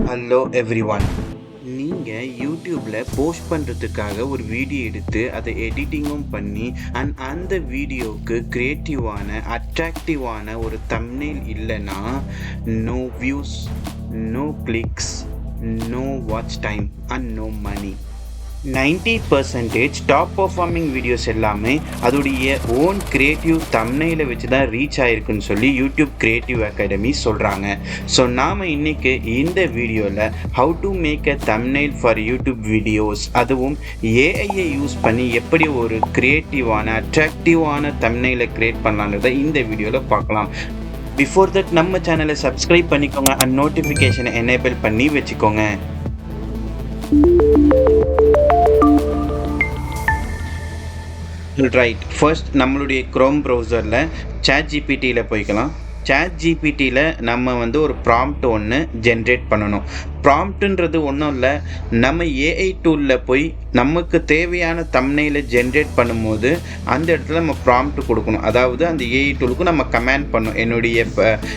Hello everyone. நீங்கள் யூடியூப்பில் post பண்ணுறதுக்காக ஒரு வீடியோ எடுத்து அதை எடிட்டிங்கும் பண்ணி அந்த வீடியோவுக்கு க்ரியேட்டிவான அட்ராக்டிவான ஒரு தம்ப்நெயில் இல்லைன்னா no views, no clicks, no watch time and no money. 90% top performing videos எல்லாமே அதோடைய ஓன் கிரியேட்டிவ் தம்ப்நெயிலை வச்சு தான் ரீச் ஆகிருக்குன்னு சொல்லி யூடியூப் கிரியேட்டிவ் அகாடமி சொல்கிறாங்க. ஸோ நாம் இன்றைக்கி இந்த வீடியோவில் how to make a thumbnail for YouTube videos, அதுவும் ஏஐயை யூஸ் பண்ணி எப்படி ஒரு கிரியேட்டிவான அட்ராக்டிவான தம்ப்நெயிலை க்ரியேட் பண்ணலான்றதை இந்த வீடியோவில் பார்க்கலாம். பிஃபோர் தட் நம்ம சேனலை சப்ஸ்கிரைப் பண்ணிக்கோங்க அண்ட் நோட்டிஃபிகேஷனை எனேபிள் பண்ணி வச்சுக்கோங்க. ரைட், ஃபர்ஸ்ட் நம்மளுடைய க்ரோம் ப்ரௌசரில் ChatGPTயில் போய்க்கலாம். ChatGPTயில் நம்ம ஒரு ப்ராம்ப்ட் ஒன்று ஜென்ரேட் பண்ணணும். ப்ராம்ப்ட்டுன்றது ஒன்றும் இல்லை, நம்ம ஏஐ டூலில் போய் நமக்கு தேவையான தம்ப்நெயிலை ஜென்ரேட் பண்ணும்போது அந்த இடத்துல நம்ம ப்ராம்ப்ட் கொடுக்கணும். அதாவது அந்த ஏஐ டூலுக்கு நம்ம கமெண்ட் பண்ணணும்,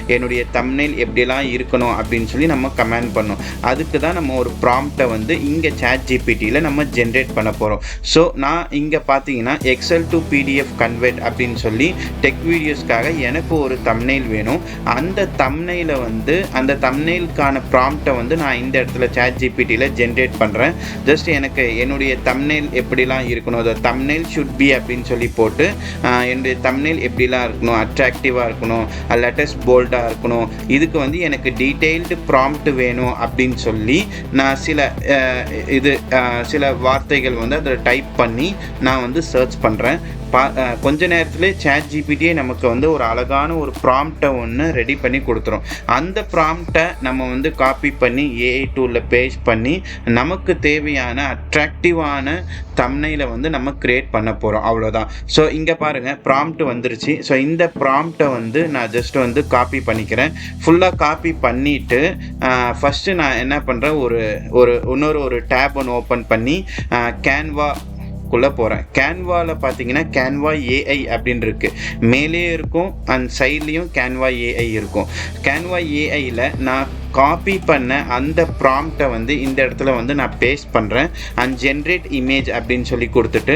என்னுடைய தம்ப்நெயில் எப்படிலாம் இருக்கணும் அப்படின்னு சொல்லி நம்ம கமெண்ட் பண்ணணும். அதுக்கு தான் நம்ம ஒரு ப்ராம்ப்டை இங்கே ChatGPTயில் நம்ம ஜென்ரேட் பண்ண போகிறோம். ஸோ நான் இங்கே பார்த்தீங்கன்னா எக்ஸல் டு பிடிஎஃப் கன்வெர்ட் அப்படின்னு சொல்லி டெக் வீடியோஸ்க்காக எனக்கு ஒரு தம்ப்நெயில் வேணும். அந்த தம்ப்நெயிலை அந்த தம்ப்நெயிலுக்கான ப்ராம்ப்டை நான் இந்த இடத்துல ChatGPTயில் ஜென்ரேட் பண்ணுறேன். ஜஸ்ட் எனக்கு என்னுடைய தம்ப்நெயில் எப்படிலாம் இருக்கணும், அதை தம்ப்நெயில் ஷுட் பி அப்படின்னு சொல்லி போட்டு என்னுடைய தம்ப்நெயில் எப்படிலாம் இருக்கணும், அட்ராக்டிவாக இருக்கணும், லெட்டஸ்ட் போல்டாக இருக்கணும், இதுக்கு எனக்கு டீட்டெயில்டு ப்ராம்ப்ட் வேணும் அப்படின்னு சொல்லி நான் சில வார்த்தைகள் அதில் டைப் பண்ணி நான் சர்ச் பண்ணுறேன். கொஞ்ச நேரத்தில் ChatGPTயே நமக்கு ஒரு அழகான ஒரு ப்ராம்ப்டை ஒன்று ரெடி பண்ணி கொடுத்துரும். அந்த ப்ராம்ப்டை நம்ம காப்பி பண்ணி ஏஐ டூலில் பேஸ்ட் பண்ணி நமக்கு தேவையான அட்ராக்டிவான தம்ப்நெயிலை நம்ம க்ரியேட் பண்ண போகிறோம். அவ்வளோதான். ஸோ இங்கே பாருங்கள், ப்ராம்ப்ட் வந்துருச்சு. ஸோ இந்த ப்ராம்ப்டை நான் ஜஸ்ட் காப்பி பண்ணிக்கிறேன். ஃபுல்லாக காப்பி பண்ணிவிட்டு ஃபஸ்ட்டு நான் என்ன பண்ணுறேன், இன்னொரு டேப் ஒன்று ஓப்பன் பண்ணி கேன்வா குள்ளே போகிறேன். கேன்வாவில் பார்த்தீங்கன்னா கேன்வா ஏஐ அப்படின்னு இருக்குது. மேலே இருக்கும் அண்ட் சைட்லேயும் கேன்வா ஏஐ இருக்கும். கேன்வா ஏஐயில் நான் காப்பி பண்ண அந்த ப்ராம்ப்டை இந்த இடத்துல நான் பேஸ்ட் பண்ணுறேன். அண்ட் ஜென்ரேட் இமேஜ் அப்படின்னு சொல்லி கொடுத்துட்டு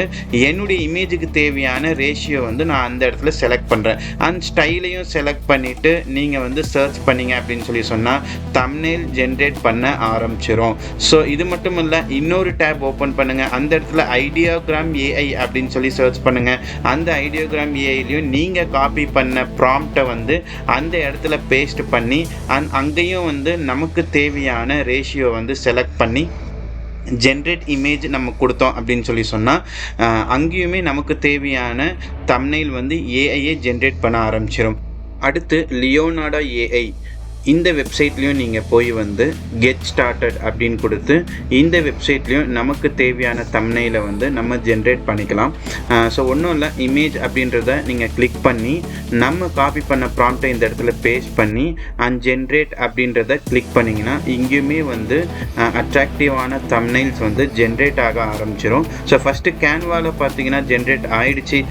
என்னுடைய இமேஜுக்கு தேவையான ரேஷியோ நான் அந்த இடத்துல செலக்ட் பண்ணுறேன். அண்ட் ஸ்டைலையும் செலக்ட் பண்ணிவிட்டு நீங்கள் சர்ச் பண்ணிங்க அப்படின்னு சொல்லி சொன்னால் தம்ப்நெயில் ஜென்ரேட் பண்ண ஆரம்பிச்சிடும். ஸோ இது மட்டும் இல்லை, இன்னொரு டேப் ஓப்பன் பண்ணுங்கள். அந்த இடத்துல ஐடியோகிராம் ஏஐ அப்படின்னு சொல்லி சர்ச் பண்ணுங்கள். அந்த ஐடியோகிராம் ஏஐலையும் நீங்கள் காப்பி பண்ண ப்ராம்ப்டை அந்த இடத்துல பேஸ்ட் பண்ணி அங்கேயும் நமக்கு தேவையான ரேஷியோ செலக்ட் பண்ணி ஜென்ரேட் இமேஜ் நம்ம கொடுத்தோம் அப்படின்னு சொல்லி சொன்னால் அங்கேயுமே நமக்கு தேவையான தம்ப்நெயில் ஏஐயே ஜென்ரேட் பண்ண ஆரம்பிச்சிடும். அடுத்து லியோனார்டோ ஏஐ, இந்த வெப்சைட்லேயும் நீங்கள் போய் கெட் ஸ்டார்டட் அப்படின்னு கொடுத்து இந்த வெப்சைட்லேயும் நமக்கு தேவையான தம்ப்நெயிலை நம்ம ஜென்ரேட் பண்ணிக்கலாம். ஸோ ஒன்றும் இல்லை, இமேஜ் அப்படின்றத நீங்கள் கிளிக் பண்ணி நம்ம காப்பி பண்ண ப்ராம்ப்டை இந்த இடத்துல பேஸ்ட் பண்ணி அண்ட் ஜென்ரேட் அப்படின்றத கிளிக் பண்ணிங்கன்னா இங்கேயுமே அட்ராக்டிவான தம்ப்நெயில்ஸ் ஜென்ரேட் ஆக ஆரம்பிச்சிடும். ஸோ ஃபஸ்ட்டு கேன்வாவில் பார்த்தீங்கன்னா ஜென்ரேட் ஆகிடுச்சு.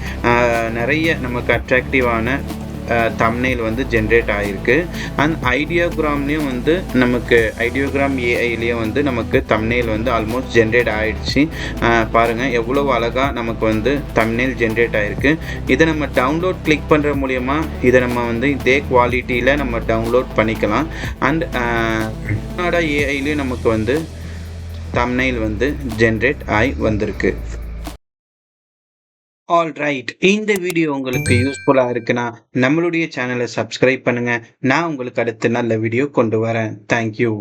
நிறைய நமக்கு அட்ராக்டிவான தம்ப்நெயில் ஜென்ரேட் ஆகிருக்கு. அண்ட் ஐடியோகிராம்லேயும் நமக்கு ஐடியோகிராம் ஏஐலேயும் நமக்கு தம்ப்நெயில் ஆல்மோஸ்ட் ஜென்ரேட் ஆகிடுச்சு. பாருங்கள் எவ்வளோ அழகாக நமக்கு தம்ப்நெயில் ஜென்ரேட் ஆகிருக்கு. இதை நம்ம டவுன்லோட் கிளிக் பண்ணுற மூலயமா இதை நம்ம இதே குவாலிட்டியில் நம்ம டவுன்லோட் பண்ணிக்கலாம். அண்ட் ஏஐலேயும் நமக்கு தம்ப்நெயில் ஜென்ரேட் ஆகி வந்திருக்கு. ஆல்ரைட், இந்த வீடியோ உங்களுக்கு யூஸ்ஃபுல்லாக இருக்குன்னா நம்மளுடைய சேனலை சப்ஸ்கிரைப் பண்ணுங்கள். நான் உங்களுக்கு அடுத்து நல்ல வீடியோ கொண்டு வரேன். தேங்க்யூ.